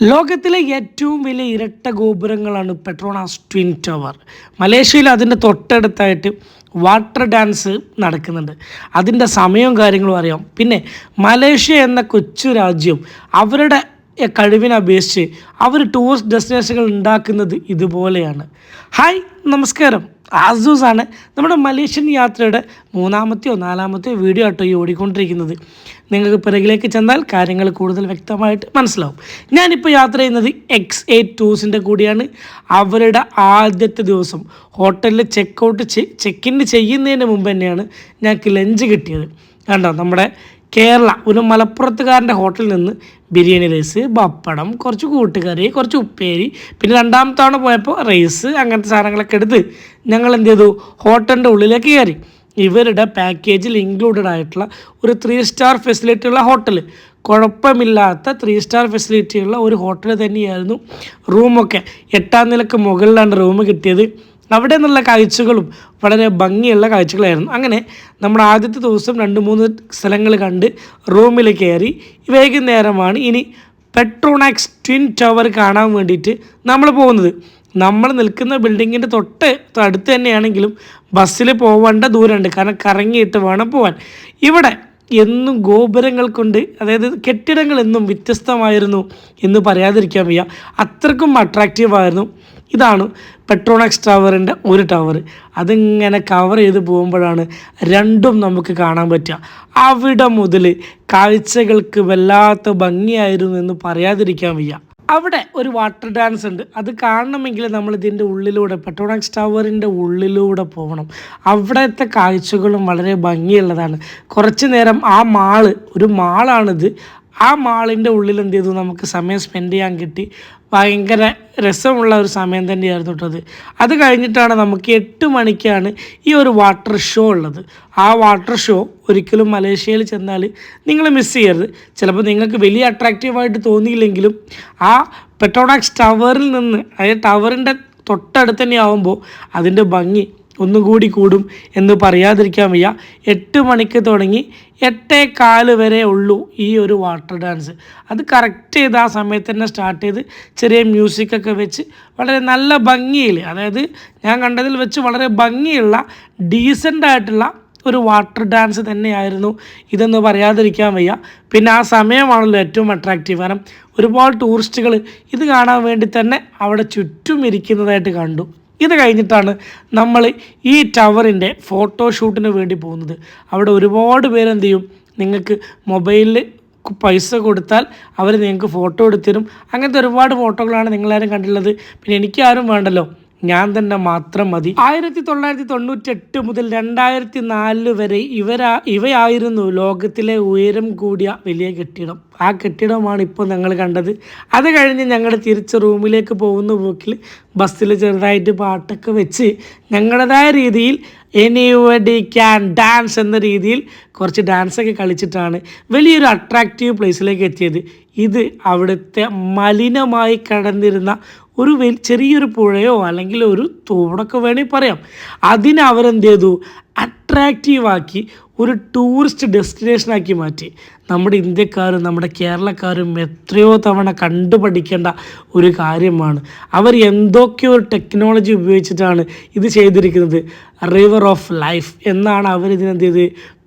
ലോകത്തിലെ ഏറ്റവും വലിയ ഇരട്ട ഗോപുരങ്ങളാണ് പെട്രോണാസ് ട്വിൻ ടവർ. മലേഷ്യയിൽ അതിൻ്റെ തൊട്ടടുത്തായിട്ട് വാട്ടർ ഡാൻസ് നടക്കുന്നുണ്ട്. അതിൻ്റെ സമയവും കാര്യങ്ങളും അറിയാം. പിന്നെ മലേഷ്യ എന്ന കൊച്ചു രാജ്യം അവരുടെ കഴിവിനെ അപേക്ഷിച്ച് അവർ ടൂറിസ്റ്റ് ഡെസ്റ്റിനേഷനുകൾ ഉണ്ടാക്കുന്നത് ഇതുപോലെയാണ്. ഹായ്, നമസ്കാരം. ആസൂസ് ആണ്. നമ്മുടെ മലേഷ്യൻ യാത്രയുടെ മൂന്നാമത്തെയോ നാലാമത്തെയോ വീഡിയോ ആട്ടോ ഈ ഓടിക്കൊണ്ടിരിക്കുന്നത്. നിങ്ങൾക്ക് പിറകിലേക്ക് ചെന്നാൽ കാര്യങ്ങൾ കൂടുതൽ വ്യക്തമായിട്ട് മനസ്സിലാവും. ഞാനിപ്പോൾ യാത്ര ചെയ്യുന്നത് X8 ടൂസിൻ്റെ കൂടിയാണ്. അവരുടെ ആദ്യത്തെ ദിവസം ഹോട്ടലിൽ ചെക്ക് ഇൻ ചെയ്യുന്നതിന് മുമ്പ് തന്നെയാണ് ഞങ്ങൾക്ക് ലഞ്ച് കിട്ടിയത്. കണ്ടോ, നമ്മുടെ കേരള ഒരു മലപ്പുറത്തുകാരൻ്റെ ഹോട്ടലിൽ നിന്ന് ബിരിയാണി റൈസ്, പപ്പടം, കുറച്ച് കൂട്ടുകറി, കുറച്ച് ഉപ്പേരി, പിന്നെ രണ്ടാമത്തെ തവണ പോയപ്പോൾ റൈസ്, അങ്ങനത്തെ സാധനങ്ങളൊക്കെ എടുത്ത് ഞങ്ങൾ എന്ത് ചെയ്തു, ഹോട്ടലിൻ്റെ ഉള്ളിലേക്ക് കയറി. ഇവരുടെ പാക്കേജിൽ ഇൻക്ലൂഡഡ് ആയിട്ടുള്ള ഒരു 3 സ്റ്റാർ ഫെസിലിറ്റി ഉള്ള ഹോട്ടൽ, കുഴപ്പമില്ലാത്ത 3 സ്റ്റാർ ഫെസിലിറ്റി ഉള്ള ഒരു ഹോട്ടൽ തന്നെയായിരുന്നു. റൂമൊക്കെ 8ാം നിലക്ക് മുകളിലാണ് റൂം കിട്ടിയത്. അവിടെ നിന്നുള്ള കാഴ്ചകളും വളരെ ഭംഗിയുള്ള കാഴ്ചകളായിരുന്നു. അങ്ങനെ നമ്മുടെ ആദ്യത്തെ ദിവസം 2-3 സ്ഥലങ്ങൾ കണ്ട് റൂമിൽ കയറി. വൈകുന്നേരമാണ് ഇനി പെട്രോണാക്സ് ട്വിൻ ടവർ കാണാൻ വേണ്ടിയിട്ട് നമ്മൾ പോകുന്നത്. നമ്മൾ നിൽക്കുന്ന ബിൽഡിങ്ങിൻ്റെ അടുത്ത് തന്നെയാണെങ്കിലും ബസ്സിൽ പോവേണ്ട ദൂരമുണ്ട്, കാരണം കറങ്ങിയിട്ട് വേണം പോകാൻ. ഇവിടെ എന്നും ഗോപുരങ്ങൾ കൊണ്ട്, അതായത് കെട്ടിടങ്ങൾ എന്നും വ്യത്യസ്തമായിരുന്നു എന്ന് പറയാതിരിക്കാൻ വയ്യ. അത്രക്കും അട്രാക്റ്റീവായിരുന്നു. ഇതാണ് പെട്രോണാക്സ് ടവറിൻ്റെ ഒരു ടവർ. അതിങ്ങനെ കവർ ചെയ്ത് പോകുമ്പോഴാണ് രണ്ടും നമുക്ക് കാണാൻ പറ്റുക. അവിടെ മുതൽ കാഴ്ചകൾക്ക് വല്ലാത്ത ഭംഗിയായിരുന്നു എന്ന് പറയാതിരിക്കാൻ വയ്യ. അവിടെ ഒരു വാട്ടർ ഡാൻസ് ഉണ്ട്. അത് കാണണമെങ്കിൽ നമ്മൾ ഇതിൻ്റെ ഉള്ളിലൂടെ, പെട്രോണാക്സ് ടവറിൻ്റെ ഉള്ളിലൂടെ പോകണം. അവിടുത്തെ കാഴ്ചകളും വളരെ ഭംഗിയുള്ളതാണ്. കുറച്ച് നേരം ഒരു മാളാണിത്. ആ മാളിൻ്റെ ഉള്ളിൽ എന്ത് ചെയ്തു, നമുക്ക് സമയം സ്പെൻഡ് ചെയ്യാൻ കിട്ടി. ഭയങ്കര രസമുള്ള ഒരു സമയം തന്നെയായിരുന്നു കേട്ടത്. അത് കഴിഞ്ഞിട്ടാണ് നമുക്ക് 8 മണിക്കാണ് ഈ ഒരു വാട്ടർ ഷോ ഉള്ളത്. ആ വാട്ടർ ഷോ ഒരിക്കലും മലേഷ്യയിൽ ചെന്നാൽ നിങ്ങൾ മിസ് ചെയ്യരുത്. ചിലപ്പോൾ നിങ്ങൾക്ക് വലിയ അട്രാക്റ്റീവായിട്ട് തോന്നിയില്ലെങ്കിലും ആ പെട്രോണാക്സ് ടവറിൽ നിന്ന്, അതായത് ടവറിൻ്റെ തൊട്ടടുത്ത് തന്നെ ആവുമ്പോൾ അതിൻ്റെ ഭംഗി ഒന്നുകൂടി കൂടും എന്ന് പറയാതിരിക്കാൻ വയ്യ. 8 മണിക്ക് തുടങ്ങി 8:15 വരെ ഉള്ളൂ ഈ ഒരു വാട്ടർ ഡാൻസ്. അത് കറക്റ്റ് ചെയ്ത് ആ സമയത്ത് തന്നെ സ്റ്റാർട്ട് ചെയ്ത് ചെറിയ മ്യൂസിക്കൊക്കെ വെച്ച് വളരെ നല്ല ഭംഗിയിൽ, അതായത് ഞാൻ കണ്ടതിൽ വെച്ച് വളരെ ഭംഗിയുള്ള ഡീസൻ്റായിട്ടുള്ള ഒരു വാട്ടർ ഡാൻസ് തന്നെയായിരുന്നു ഇതെന്ന് പറയാതിരിക്കാൻ വയ്യ. പിന്നെ ആ സമയമാണല്ലോ ഏറ്റവും അട്രാക്റ്റീവ്, കാരണം ഒരുപാട് ടൂറിസ്റ്റുകൾ ഇത് കാണാൻ വേണ്ടി തന്നെ അവിടെ ചുറ്റും ഇരിക്കുന്നതായിട്ട് കണ്ടു. ഇത് കഴിഞ്ഞിട്ടാണ് നമ്മൾ ഈ ടവറിൻ്റെ ഫോട്ടോഷൂട്ടിന് വേണ്ടി പോകുന്നത്. അവിടെ ഒരുപാട് പേരെന്ത് ചെയ്യും, നിങ്ങൾക്ക് മൊബൈലിൽ പൈസ കൊടുത്താൽ അവർ നിങ്ങൾക്ക് ഫോട്ടോ എടുത്തരും. അങ്ങനത്തെ ഒരുപാട് ഫോട്ടോകളാണ് നിങ്ങളാരും കണ്ടിട്ടുള്ളത്. പിന്നെ എനിക്കാരും വേണ്ടല്ലോ, ഞാൻ തന്നെ മാത്രം മതി. 1998 മുതൽ 2004 വരെ ഇവയായിരുന്നു ലോകത്തിലെ ഉയരം കൂടിയ വലിയ കെട്ടിടം. ആ കെട്ടിടമാണ് ഇപ്പോൾ ഞങ്ങൾ കണ്ടത്. അത് കഴിഞ്ഞ് ഞങ്ങൾ തിരിച്ച് റൂമിലേക്ക് പോകുന്ന പോക്കിൽ ബസ്സിൽ ചെറുതായിട്ട് പാട്ടൊക്കെ വെച്ച് ഞങ്ങളുടേതായ രീതിയിൽ എനിബഡി ക്യാൻ ഡാൻസ് എന്ന രീതിയിൽ കുറച്ച് ഡാൻസൊക്കെ കളിച്ചിട്ടാണ് വലിയൊരു അട്രാക്റ്റീവ് പ്ലേസിലേക്ക് എത്തിയത്. ഇത് അവിടുത്തെ മലിനമായി കിടന്നിരുന്ന ഒരു ചെറിയൊരു പുഴയോ അല്ലെങ്കിൽ ഒരു തോടൊക്കെ വേണമെങ്കിൽ പറയാം. അതിനെ അവരെന്ത് ചെയ്തു, അട്രാക്റ്റീവാക്കി ഒരു ടൂറിസ്റ്റ് ഡെസ്റ്റിനേഷനാക്കി മാറ്റി. നമ്മുടെ ഇന്ത്യക്കാരും നമ്മുടെ കേരളക്കാരും എത്രയോ തവണ കണ്ടുപഠിക്കേണ്ട ഒരു കാര്യമാണ്. അവർ എന്തൊക്കെയോ ഒരു ടെക്നോളജി ഉപയോഗിച്ചിട്ടാണ് ഇത് ചെയ്തിരിക്കുന്നത്. റിവർ ഓഫ് ലൈഫ് എന്നാണ് അവരിതിനെന്ത് ചെയ്ത്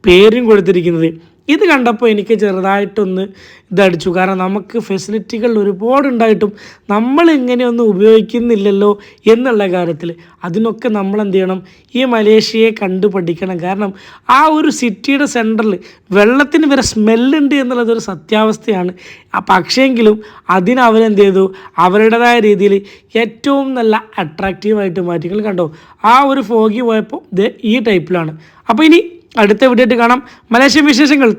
പേരും കൊടുത്തിരിക്കുന്നത്. ഇത് കണ്ടപ്പോൾ എനിക്ക് ചെറുതായിട്ടൊന്ന് ഇതടിച്ചു. കാരണം നമുക്ക് ഫെസിലിറ്റികൾ ഒരുപാടുണ്ടായിട്ടും നമ്മൾ ഇങ്ങനെയൊന്നും ഉപയോഗിക്കുന്നില്ലല്ലോ എന്നുള്ള കാര്യത്തിൽ. അതിനൊക്കെ നമ്മൾ എന്ത് ചെയ്യണം, ഈ മലേഷ്യയെ കണ്ടു പഠിക്കണം. കാരണം ആ ഒരു സിറ്റിയുടെ സെൻറ്ററിൽ വെള്ളത്തിന് വരെ സ്മെല്ലുണ്ട് എന്നുള്ളതൊരു സത്യാവസ്ഥയാണ്. പക്ഷേങ്കിലും അവരെന്ത് ചെയ്തു, അവരുടേതായ രീതിയിൽ ഏറ്റവും നല്ല അട്രാക്റ്റീവായിട്ട് മാറ്റി. നിങ്ങൾ കണ്ടോ, ആ ഒരു ഫോഗി പോയപ്പോൾ ഇത് ഈ ടൈപ്പിലാണ്. അപ്പോൾ ഇനി അടുത്ത വീഡിയോ ആയിട്ട് കാണാം. മലേഷ്യൻ വിശേഷങ്ങൾ